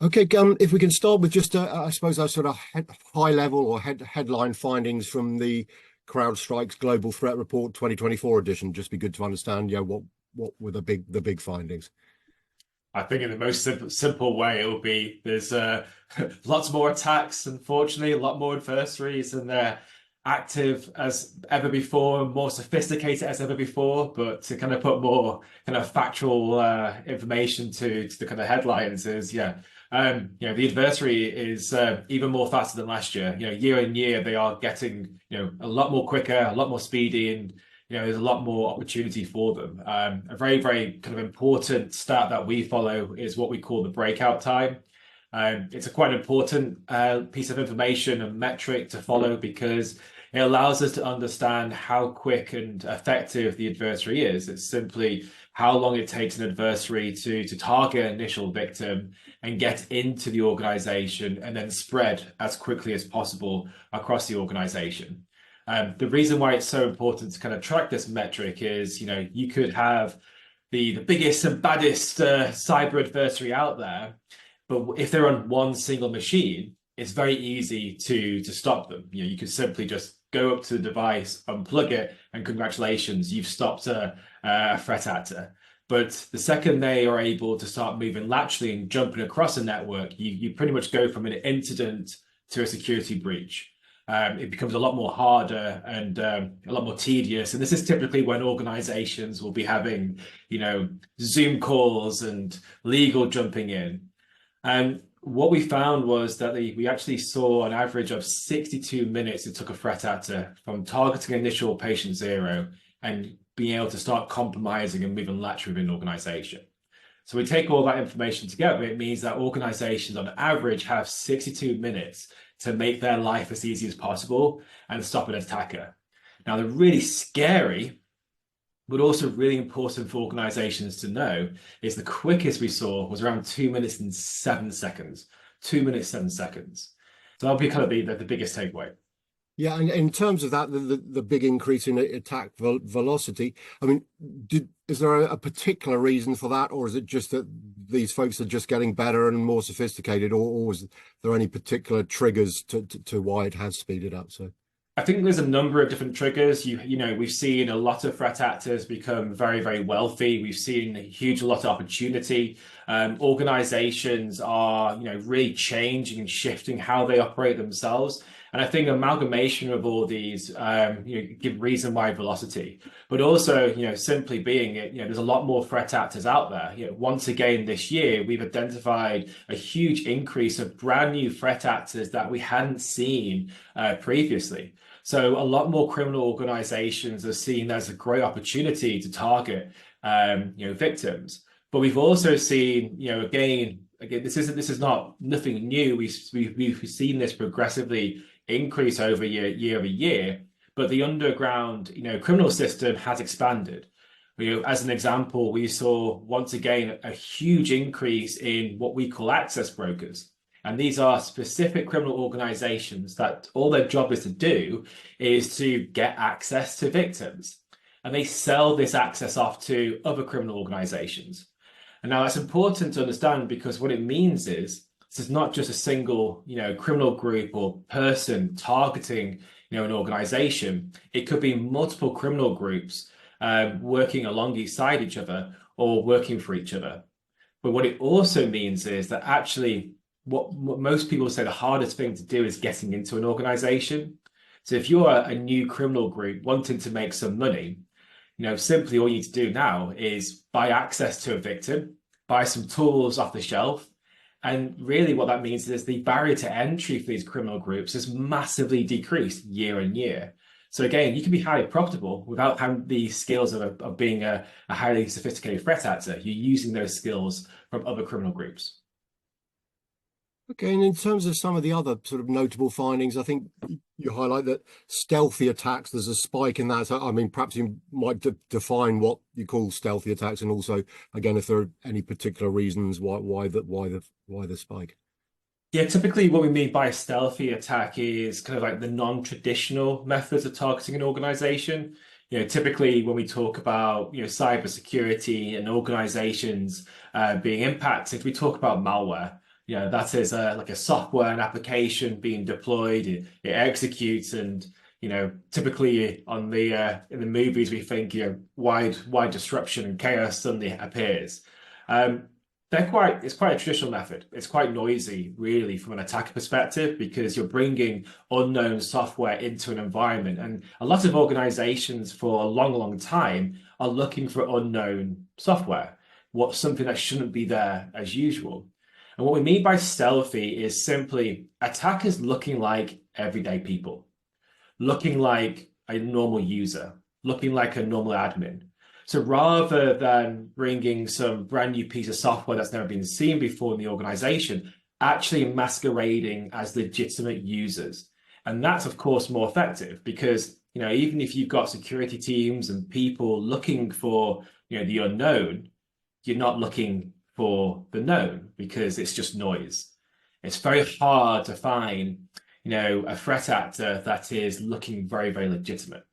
Okay, if we can start with just, I suppose, our sort of high level or headline findings from the CrowdStrike's Global Threat Report 2024 edition. Just be good to understand, what were the big findings. I think in the most simple way, it will be there's lots more attacks, unfortunately, a lot more adversaries, and they're active as ever before, more sophisticated as ever before. But to kind of put more kind of factual information to the kind of headlines is, the adversary is even more faster than last year. Year on year, they are getting, a lot more quicker, a lot more speedy, and there's a lot more opportunity for them. A very, very kind of important stat that we follow is what we call the breakout time. It's a quite important piece of information and metric to follow because it allows us to understand how quick and effective the adversary is. It's simply how long it takes an adversary to target an initial victim and get into the organization and then spread as quickly as possible across the organization. The reason why it's so important to kind of track this metric is, you could have the biggest and baddest cyber adversary out there, but if they're on one single machine, it's very easy to stop them. You could simply just go up to the device, unplug it, and congratulations, you've stopped a threat actor. But the second they are able to start moving laterally and jumping across a network, you pretty much go from an incident to a security breach. It becomes a lot more harder and a lot more tedious. And this is typically when organizations will be having, Zoom calls and legal jumping in. And what we found was that we actually saw an average of 62 minutes it took a threat actor from targeting initial patient zero and being able to start compromising and moving laterally within an organization. So we take all that information together. It means that organizations on average have 62 minutes to make their life as easy as possible and stop an attacker. Now, they're really scary, but also really important for organizations to know is the quickest we saw was around 2 minutes and 7 seconds. 2 minutes, 7 seconds. So that'll be kind of the biggest takeaway. Yeah, and in terms of that, the big increase in attack velocity, I mean, is there a particular reason for that, or is it just that these folks are just getting better and more sophisticated, or is there any particular triggers to why it has speeded up? So I think there's a number of different triggers. We've seen a lot of threat actors become very, very wealthy. We've seen a lot of opportunity. Organizations are, really changing and shifting how they operate themselves. And I think amalgamation of all these, give reason why velocity, but also, simply being it, there's a lot more threat actors out there. Once again, this year, we've identified a huge increase of brand new threat actors that we hadn't seen previously. So a lot more criminal organizations are seen as a great opportunity to target, victims. But we've also seen, again, this is not nothing new. We've seen this progressively increase over year over year, but the underground, criminal system has expanded. As an example, we saw once again a huge increase in what we call access brokers. And these are specific criminal organizations that all their job is to do is to get access to victims. And they sell this access off to other criminal organizations. And now that's important to understand because what it means is this is not just a single, criminal group or person targeting, an organization. It could be multiple criminal groups working alongside each other or working for each other. But what it also means is that actually what most people say the hardest thing to do is getting into an organization. So if you're a new criminal group wanting to make some money, simply all you need to do now is buy access to a victim, buy some tools off the shelf. And really what that means is the barrier to entry for these criminal groups has massively decreased year on year. So again, you can be highly profitable without having the skills of being a highly sophisticated threat actor. You're using those skills from other criminal groups. Okay, and in terms of some of the other sort of notable findings, I think you highlight that stealthy attacks, there's a spike in that. So, I mean, perhaps you might define what you call stealthy attacks, and also, again, if there are any particular reasons why the spike. Yeah, typically what we mean by a stealthy attack is kind of like the non-traditional methods of targeting an organization. Typically when we talk about, cybersecurity and organizations being impacted, we talk about malware. that is like a software and application being deployed. It executes, and typically on the in the movies we think wide disruption and chaos suddenly appears. Um, it's quite a traditional method. It's quite noisy, really, from an attacker perspective, because you're bringing unknown software into an environment, and a lot of organizations for a long time are looking for unknown software, something that shouldn't be there as usual. And what we mean by stealthy is simply attackers looking like everyday people, looking like a normal user, looking like a normal admin. So rather than bringing some brand new piece of software that's never been seen before in the organization, actually masquerading as legitimate users. And that's, of course, more effective because, even if you've got security teams and people looking for, the unknown, you're not looking for the known because it's just noise. It's very hard to find, a threat actor that is looking very legitimate.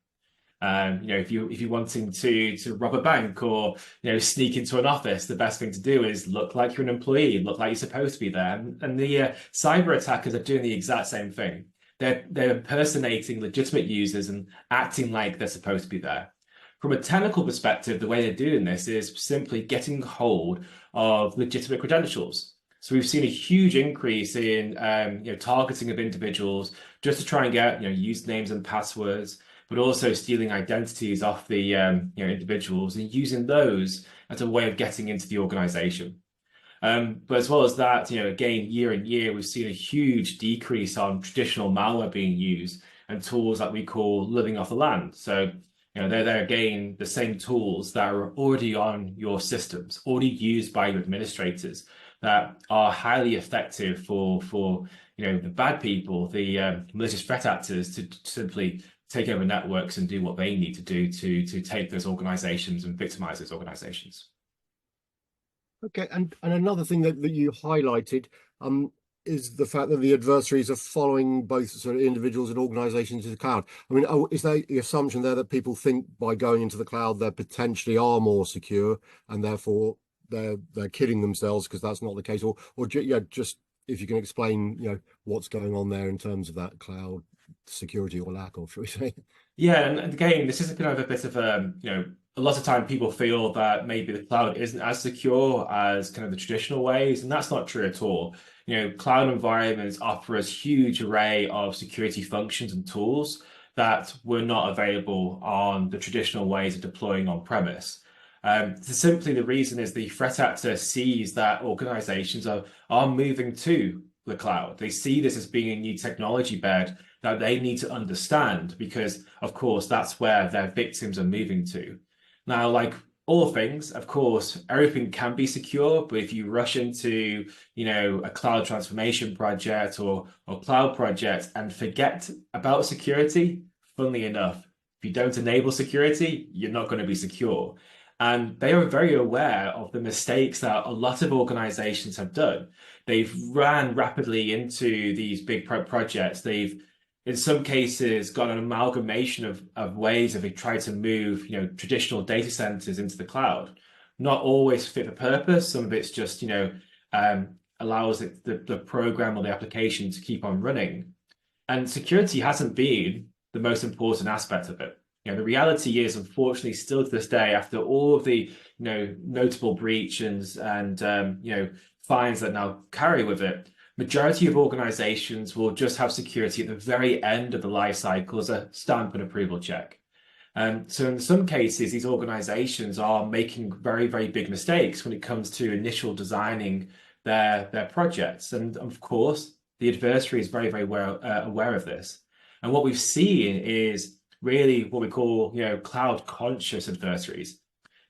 If you're wanting to rob a bank or sneak into an office, the best thing to do is look like you're an employee, look like you're supposed to be there. And the cyber attackers are doing the exact same thing. They're impersonating legitimate users and acting like they're supposed to be there. From a technical perspective, the way they're doing this is simply getting hold of legitimate credentials. So we've seen a huge increase in targeting of individuals just to try and get usernames and passwords, but also stealing identities off the individuals and using those as a way of getting into the organization. But as well as that, again, year on year, we've seen a huge decrease on traditional malware being used and tools that we call living off the land. So they're again the same tools that are already on your systems, already used by your administrators, that are highly effective for the bad people, the malicious threat actors, to simply take over networks and do what they need to do to take those organizations and victimize those organizations. Okay, and another thing that you highlighted is the fact that the adversaries are following both sort of individuals and organizations to the cloud. I mean, is there the assumption there that people think by going into the cloud they potentially are more secure and therefore they're kidding themselves because that's not the case? Or just if you can explain, what's going on there in terms of that cloud security or lack of, shall we say? Yeah, and again, this is kind of a bit of a lot of time people feel that maybe the cloud isn't as secure as kind of the traditional ways, and that's not true at all. Cloud environments offer us huge array of security functions and tools that were not available on the traditional ways of deploying on premise. Simply the reason is the threat actor sees that organizations are moving to the cloud. They see this as being a new technology bed that they need to understand because, of course, that's where their victims are moving to. Now, like all things, of course, everything can be secure, but if you rush into, a cloud transformation project or cloud project and forget about security, funnily enough, if you don't enable security, you're not going to be secure. And they are very aware of the mistakes that a lot of organizations have done. They've ran rapidly into these big projects. They've, in some cases, got an amalgamation of ways that they try to move, traditional data centers into the cloud. Not always fit for purpose. Some of it's just, allows the program or the application to keep on running. And security hasn't been the most important aspect of it. The reality is, unfortunately, still to this day, after all of the notable breaches and fines that now carry with it, majority of organizations will just have security at the very end of the life cycle as a stamp and approval check. So in some cases, these organizations are making very big mistakes when it comes to initial designing their projects. And of course, the adversary is very well aware of this. And what we've seen is really what we call, cloud conscious adversaries.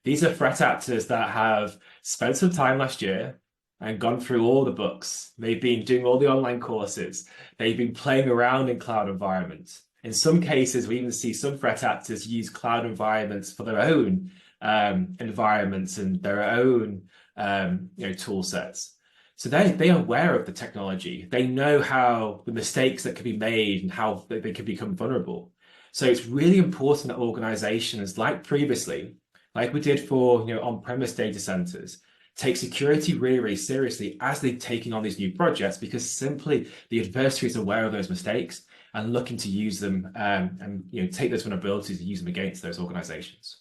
These are threat actors that have spent some time last year and gone through all the books. They've been doing all the online courses. They've been playing around in cloud environments. In some cases, we even see some threat actors use cloud environments for their own environments and their own tool sets. So they are aware of the technology. They know how the mistakes that can be made and how they can become vulnerable. So it's really important that organizations, like previously, like we did for on-premise data centers, take security really, really seriously as they're taking on these new projects, because simply the adversary is aware of those mistakes and looking to use them, and take those vulnerabilities and use them against those organizations.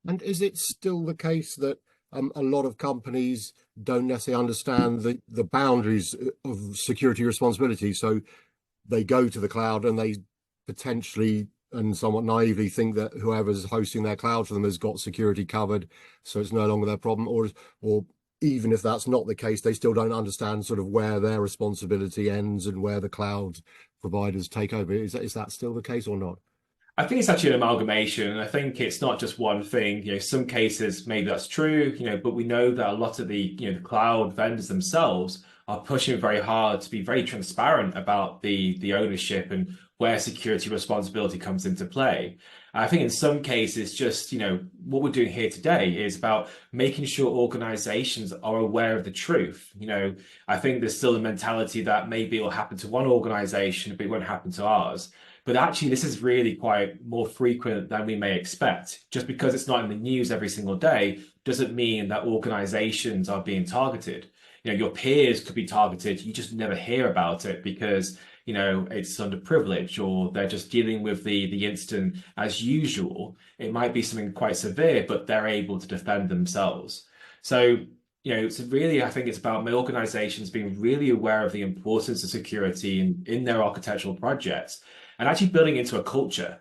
And is it still the case that a lot of companies don't necessarily understand the boundaries of security responsibility? So they go to the cloud and they potentially and somewhat naively think that whoever's hosting their cloud for them has got security covered, so it's no longer their problem. Or even if that's not the case, they still don't understand sort of where their responsibility ends and where the cloud providers take over. Is that still the case or not? I think it's actually an amalgamation, and I think it's not just one thing. Some cases maybe that's true, but we know that a lot of the cloud vendors themselves are pushing very hard to be very transparent about the ownership and where security responsibility comes into play. I think in some cases, just what we're doing here today is about making sure organizations are aware of the truth. I think there's still a mentality that maybe it will happen to one organization, but it won't happen to ours. But actually, this is really quite more frequent than we may expect. Just because it's not in the news every single day doesn't mean that organizations are being targeted. Your peers could be targeted. You just never hear about it because, it's underprivileged, or they're just dealing with the incident as usual. It might be something quite severe, but they're able to defend themselves. So, it's really, I think it's about organizations being really aware of the importance of security in their architectural projects and actually building into a culture.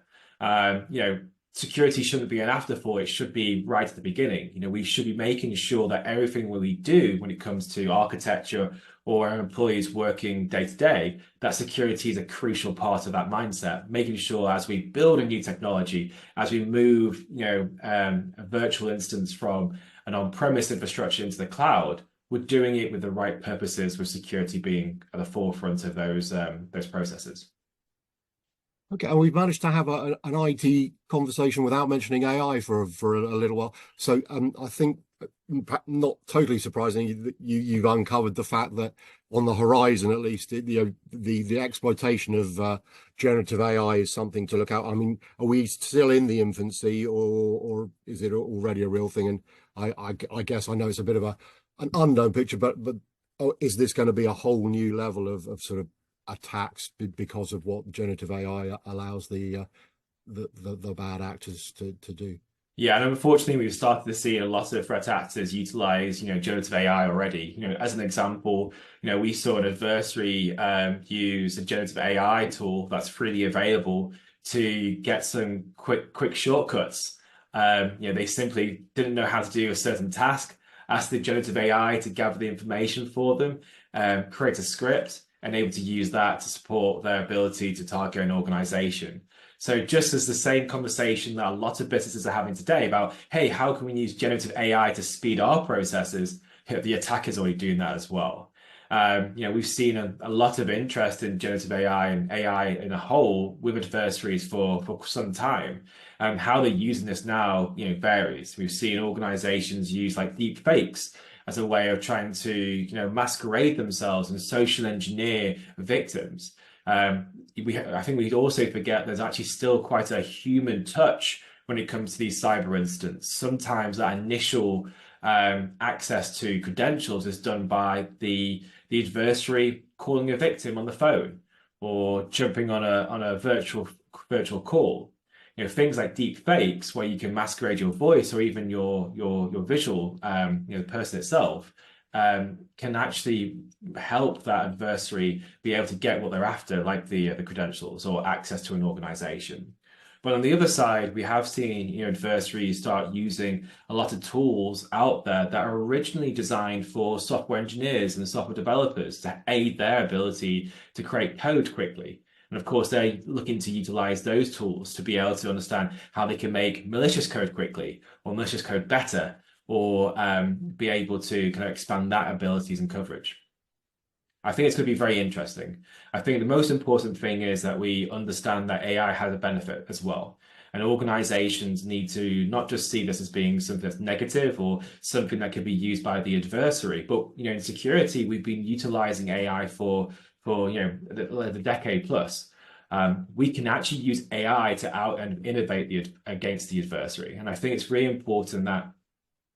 Security shouldn't be an afterthought. It should be right at the beginning. We should be making sure that everything we do when it comes to architecture or our employees working day to day, that security is a crucial part of that mindset. Making sure as we build a new technology, as we move, a virtual instance from an on-premise infrastructure into the cloud, we're doing it with the right purposes, with security being at the forefront of those processes. Okay, and we've managed to have an IT conversation without mentioning AI for a little while. So I think, not totally surprisingly, that you've uncovered the fact that on the horizon, at least, the exploitation of generative AI is something to look out. I mean, are we still in the infancy, or is it already a real thing? And I guess I know it's a bit of an unknown picture, but is this going to be a whole new level of sort of attacks because of what generative AI allows the bad actors to do? Yeah, and unfortunately, we've started to see a lot of threat actors utilize, generative AI already. As an example, we saw an adversary use a generative AI tool that's freely available to get some quick shortcuts. They simply didn't know how to do a certain task, asked the generative AI to gather the information for them, create a script, and able to use that to support their ability to target an organization. So just as the same conversation that a lot of businesses are having today about, hey, how can we use generative AI to speed our processes? The attackers are already doing that as well. We've seen a lot of interest in generative AI and AI in a whole with adversaries for some time. How they're using this now, varies. We've seen organizations use like deep fakes as a way of trying to, masquerade themselves and social engineer victims. I think we'd also forget there's actually still quite a human touch when it comes to these cyber incidents. Sometimes that initial access to credentials is done by the adversary calling a victim on the phone or jumping on a virtual call. Things like deep fakes where you can masquerade your voice or even your visual, the person itself, can actually help that adversary be able to get what they're after, like the credentials or access to an organization. But on the other side, we have seen adversaries start using a lot of tools out there that are originally designed for software engineers and software developers to aid their ability to create code quickly. And of course, they're looking to utilize those tools to be able to understand how they can make malicious code quickly or malicious code better, or be able to kind of expand that abilities and coverage. I think it's going to be very interesting. I think the most important thing is that we understand that AI has a benefit as well. And organizations need to not just see this as being something that's negative or something that can be used by the adversary, but in security, we've been utilizing AI for the decade plus. We can actually use AI to out and innovate against the adversary. And I think it's really important that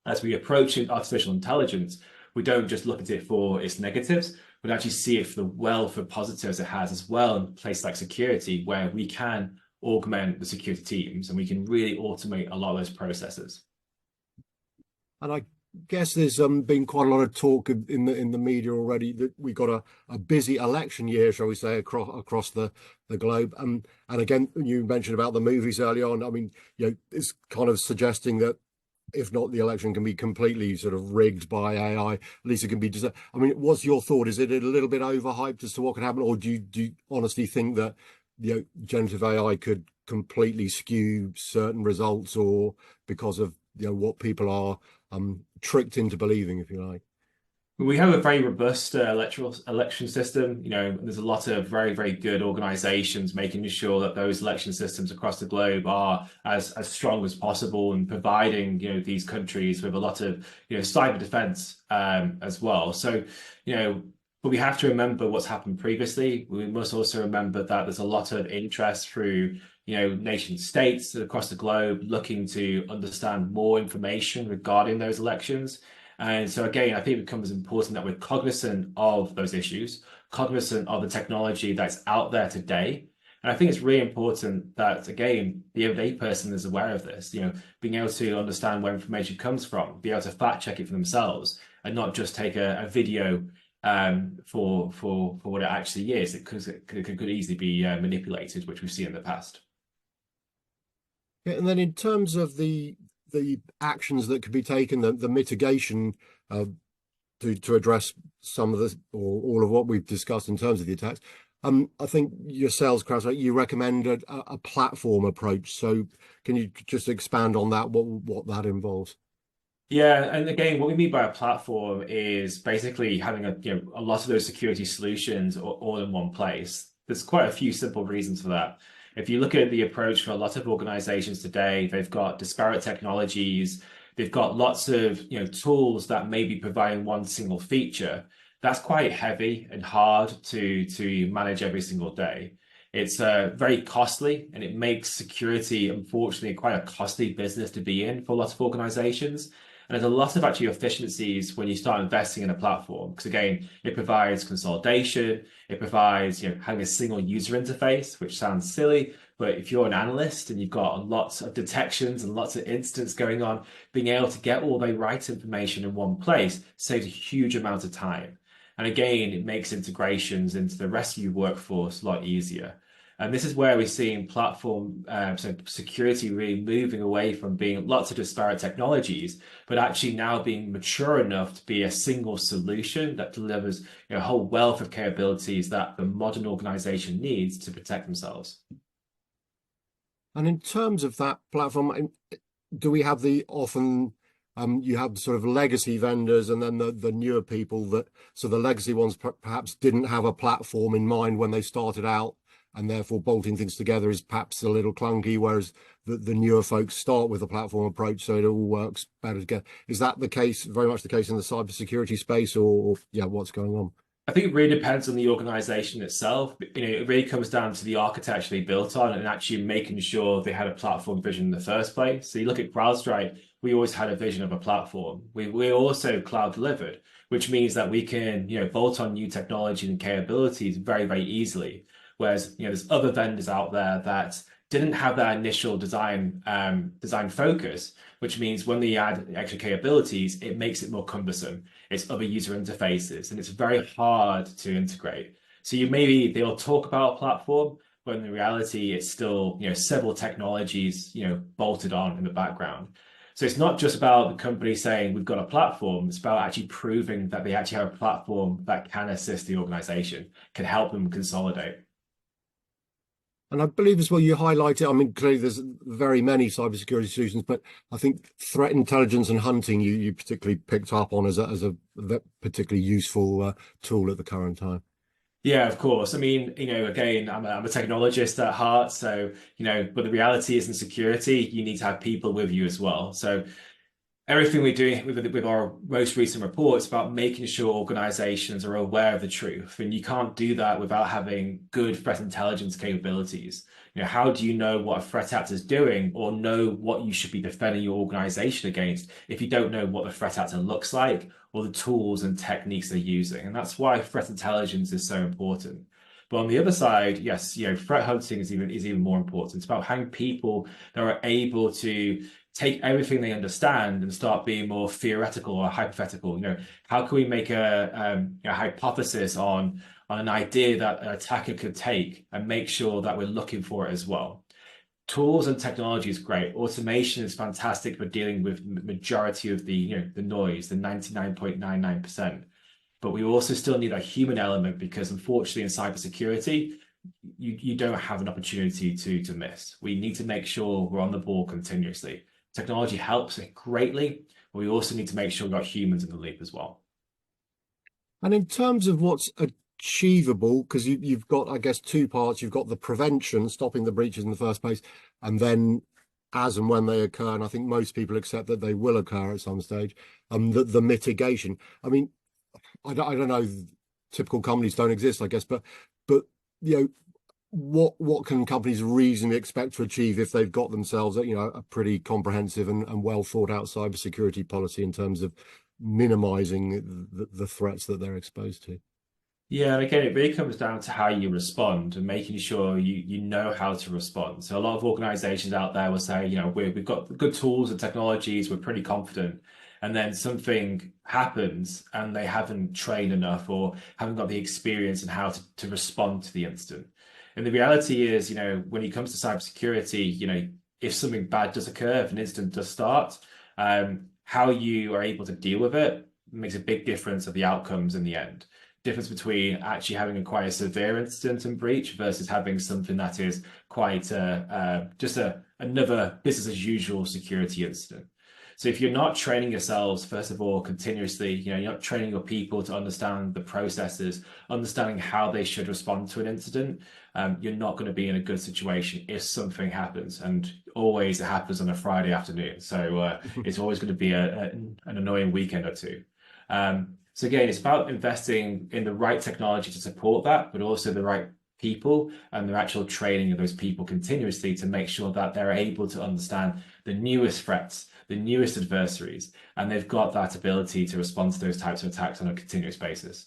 as we approach artificial intelligence, we don't just look at it for its negatives, but actually see it for the wealth of positives it has as well in places like security, where we can augment the security teams and we can really automate a lot of those processes. And I guess there's been quite a lot of talk in the media already that we got a busy election year, shall we say, across the globe. And again, you mentioned about the movies early on. I mean, it's kind of suggesting that if not the election can be completely sort of rigged by AI, at least it can be just. I mean, what's your thought? Is it a little bit overhyped as to what could happen, or do you honestly think that generative AI could completely skew certain results, or because of what people are tricked into believing, if you like? We have a very robust electoral election system. There's a lot of very, very good organizations making sure that those election systems across the globe are as strong as possible and providing, these countries with a lot of, cyber defense as well. So, but we have to remember what's happened previously. We must also remember that there's a lot of interest through, nation states across the globe looking to understand more information regarding those elections. And so again, I think it becomes important that we're cognizant of those issues, cognizant of the technology that's out there today. And I think it's really important that, again, the everyday person is aware of this, being able to understand where information comes from, be able to fact check it for themselves and not just take a video for what it actually is. It could easily be manipulated, which we've seen in the past. Yeah, and then in terms of the actions that could be taken, the mitigation to address some of this or all of what we've discussed in terms of the attacks. I think yourselves, Crowdstrike, you recommended a platform approach. So can you just expand on that? What that involves? Yeah, and again, what we mean by a platform is basically having a lot of those security solutions all in one place. There's quite a few simple reasons for that. If you look at the approach for a lot of organizations today, they've got disparate technologies, they've got lots of tools that may be providing one single feature. That's quite heavy and hard to manage every single day. It's very costly, and it makes security, unfortunately, quite a costly business to be in for lots of organizations. And there's a lot of actually efficiencies when you start investing in a platform, because again, it provides consolidation, it provides having a single user interface, which sounds silly, but if you're an analyst and you've got lots of detections and lots of incidents going on, being able to get all the right information in one place saves a huge amount of time. And again, it makes integrations into the rest of your workforce a lot easier. And this is where we're seeing platform so security really moving away from being lots of disparate technologies, but actually now being mature enough to be a single solution that delivers a whole wealth of capabilities that the modern organization needs to protect themselves. And in terms of that platform, do we have often you have sort of legacy vendors and then the newer people so the legacy ones perhaps didn't have a platform in mind when they started out, and therefore bolting things together is perhaps a little clunky, whereas the newer folks start with a platform approach, so it all works better together. Is that the case, very much the case in the cybersecurity space, or what's going on? I think it really depends on the organization itself. It really comes down to the architecture they built on and actually making sure they had a platform vision in the first place. So you look at CrowdStrike, we always had a vision of a platform. We're also cloud delivered, which means that we can, bolt on new technology and capabilities very, very easily. Whereas, there's other vendors out there that didn't have that initial design focus, which means when they add extra capabilities, it makes it more cumbersome. It's other user interfaces, and it's very hard to integrate. So they'll talk about a platform, but in reality, it's still several technologies bolted on in the background. So it's not just about the company saying we've got a platform. It's about actually proving that they actually have a platform that can assist the organization, can help them consolidate. And I believe as well you highlight it. I mean, clearly there's very many cybersecurity solutions, but I think threat intelligence and hunting you particularly picked up on as a particularly useful tool at the current time. Yeah, of course. I mean, again, I'm a technologist at heart, so but the reality is in security, you need to have people with you as well. So everything we do with our most recent reports about making sure organizations are aware of the truth. And you can't do that without having good threat intelligence capabilities. How do you know what a threat actor is doing or know what you should be defending your organization against if you don't know what the threat actor looks like or the tools and techniques they're using? And that's why threat intelligence is so important. But on the other side, yes, threat hunting is even more important. It's about having people that are able to take everything they understand and start being more theoretical or hypothetical. How can we make a hypothesis on an idea that an attacker could take and make sure that we're looking for it as well? Tools and technology is great. Automation is fantastic for dealing with majority of the noise, the 99.99%. But we also still need a human element because unfortunately in cybersecurity, you don't have an opportunity to miss. We need to make sure we're on the ball continuously. Technology helps it greatly, but we also need to make sure we've got humans in the loop as well. And in terms of what's achievable, because you've got, I guess, two parts. You've got the prevention, stopping the breaches in the first place, and then as and when they occur, and I think most people accept that they will occur at some stage, the mitigation. I mean, I don't know, typical companies don't exist, I guess, but what can companies reasonably expect to achieve if they've got themselves a pretty comprehensive and well thought out cybersecurity policy in terms of minimizing the threats that they're exposed to? Yeah, and again, it really comes down to how you respond and making sure you know how to respond. So a lot of organizations out there will say, we've got good tools and technologies, we're pretty confident. And then something happens and they haven't trained enough or haven't got the experience in how to respond to the incident. And the reality is, when it comes to cybersecurity, if something bad does occur, if an incident does start, how you are able to deal with it makes a big difference of the outcomes in the end. Difference between actually having a quite a severe incident and breach versus having something that is quite just another business as usual security incident. So if you're not training yourselves, first of all, continuously, you're not training your people to understand the processes, understanding how they should respond to an incident, you're not going to be in a good situation if something happens. And always it happens on a Friday afternoon. So it's always going to be an annoying weekend or two. So again, it's about investing in the right technology to support that, but also the right people and the actual training of those people continuously to make sure that they're able to understand the newest threats, the newest adversaries, and they've got that ability to respond to those types of attacks on a continuous basis.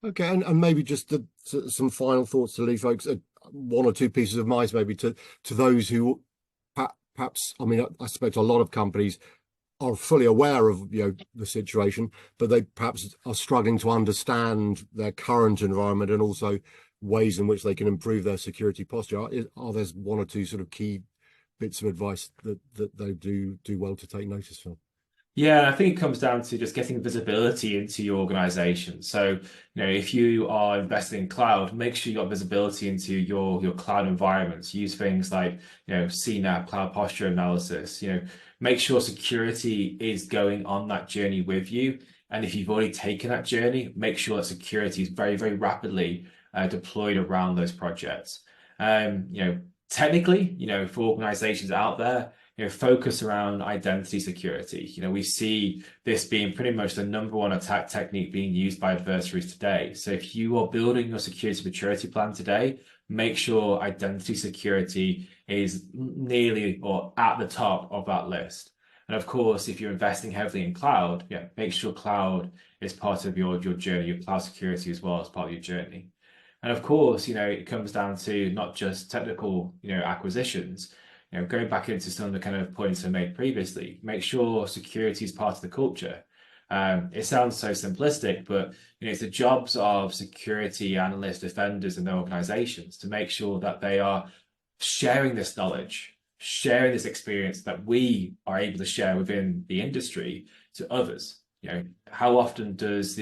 Okay, and maybe just some final thoughts to leave folks, one or two pieces of advice maybe to those who perhaps, I mean, I suspect a lot of companies are fully aware of the situation, but they perhaps are struggling to understand their current environment and also ways in which they can improve their security posture. Are there one or two sort of key bits of advice that they do well to take notice from? Yeah, I think it comes down to just getting visibility into your organization. So, if you are investing in cloud, make sure you got visibility into your cloud environments. Use things like, CNAP, cloud posture analysis. Make sure security is going on that journey with you. And if you've already taken that journey, make sure that security is very, very rapidly deployed around those projects. Technically, for organizations out there, focus around identity security. We see this being pretty much the number one attack technique being used by adversaries today. So if you are building your security maturity plan today, make sure identity security is nearly or at the top of that list. And of course, if you're investing heavily in cloud, make sure cloud is part of your journey, your cloud security as well as part of your journey. And of course, it comes down to not just technical, acquisitions. Going back into some of the kind of points I made previously, make sure security is part of the culture. It sounds so simplistic, but it's the jobs of security analysts, defenders, and their organizations to make sure that they are sharing this knowledge, sharing this experience that we are able to share within the industry to others. How often does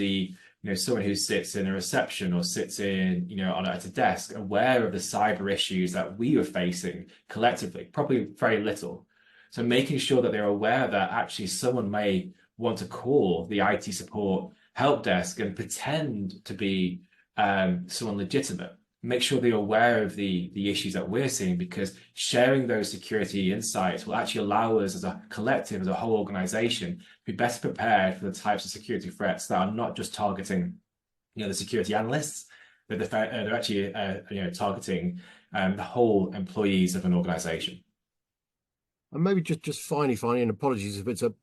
someone who sits in a reception or sits in, at a desk aware of the cyber issues that we are facing collectively? Probably very little. So making sure that they're aware that actually someone may want to call the IT support help desk and pretend to be someone legitimate. make sure they're aware of the issues that we're seeing, because sharing those security insights will actually allow us as a collective, as a whole organization, to be better prepared for the types of security threats that are not just targeting, the security analysts, but they're actually targeting the whole employees of an organization. And maybe just finally, and apologies if it's a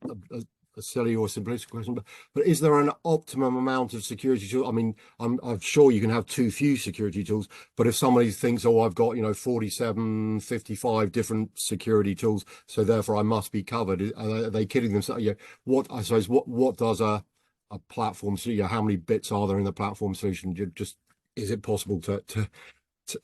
silly or simplistic question, but is there an optimum amount of security tools? I mean, I'm sure you can have too few security tools, but if somebody thinks, oh, I've got 47, 55 different security tools, so therefore I must be covered, are they kidding themselves? What does a platform, so how many bits are there in the platform solution? Just is it possible to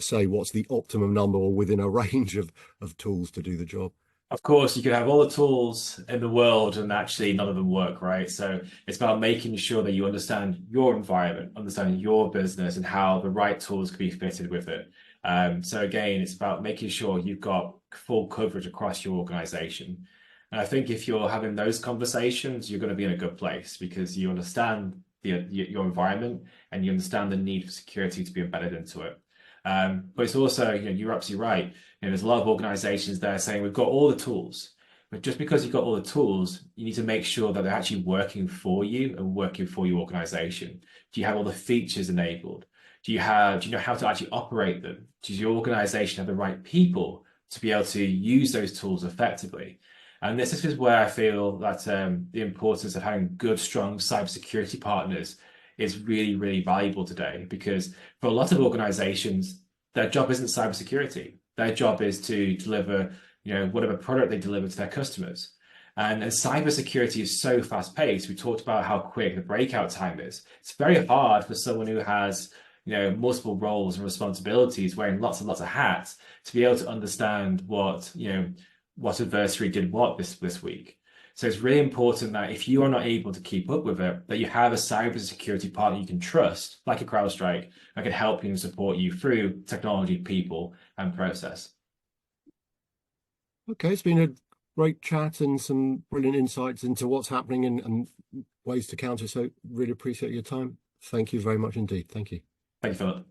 say what's the optimum number or within a range of tools to do the job? Of course, you could have all the tools in the world and actually none of them work, right? So it's about making sure that you understand your environment, understanding your business, and how the right tools can be fitted with it. So again, it's about making sure you've got full coverage across your organization. And I think if you're having those conversations, you're going to be in a good place because you understand your environment and you understand the need for security to be embedded into it. But it's also, you're absolutely right. There's a lot of organizations there saying we've got all the tools, but just because you've got all the tools, you need to make sure that they're actually working for you and working for your organization. Do you have all the features enabled? Do you know how to actually operate them? Does your organization have the right people to be able to use those tools effectively? And this is where I feel that the importance of having good, strong cybersecurity partners is really, really valuable today, because for a lot of organizations, their job isn't cybersecurity. Their job is to deliver, whatever product they deliver to their customers. And cybersecurity is so fast paced. We talked about how quick the breakout time is. It's very hard for someone who has, multiple roles and responsibilities, wearing lots and lots of hats, to be able to understand what adversary did what this week. So it's really important that if you are not able to keep up with it, that you have a cybersecurity partner you can trust, like a CrowdStrike, that can help you and support you through technology, people, and process. Okay, it's been a great chat and some brilliant insights into what's happening and ways to counter. So really appreciate your time. Thank you very much indeed. Thank you. Thank you, Philip.